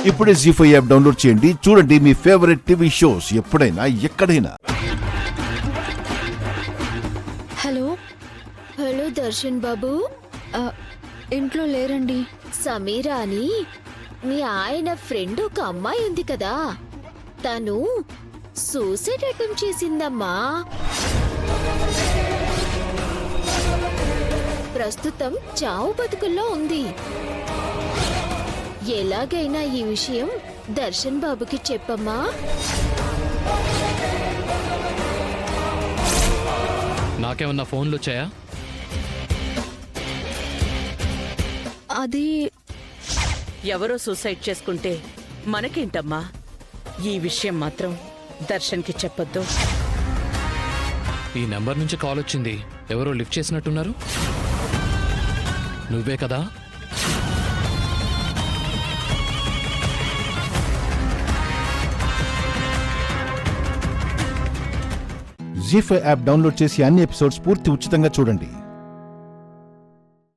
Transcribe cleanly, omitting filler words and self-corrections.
ఇప్పుడే జీ5 app download చేయండి. చూడండి మీ ఫేవరెట్ టీవీ షోస్ ఎప్పుడైనా ఎక్కడైనా. హలో హలో దర్శన్ బాబు. ఇంట్లో లేరండి. సమీరా అని మీ ఆయన ఫ్రెండ్ ఒక అమ్మాయి ఉంది కదా, తను సూసైడ్ అటెంప్ట్ చేసిందమ్మా. ప్రస్తుతం చావు బతుకుల్లో ఉంది. ఎలాగైనా ఈ విషయం దర్శన్ బాబుకి చెప్పమ్మా. నాకేమన్నా ఫోన్లు వచ్చాయా? అది ఎవరో సూసైడ్ చేసుకుంటే మనకేంటమ్మా? ఈ విషయం మాత్రం దర్శన్కి చెప్పొద్దు. ఈ నెంబర్ నుంచి కాల్ వచ్చింది. ఎవరో లిఫ్ట్ చేసినట్టున్నారు. నువ్వే కదా? జీ5 యాప్ డౌన్లోడ్ చేసి అన్ని ఎపిసోడ్స్ పూర్తి ఉచితంగా చూడండి.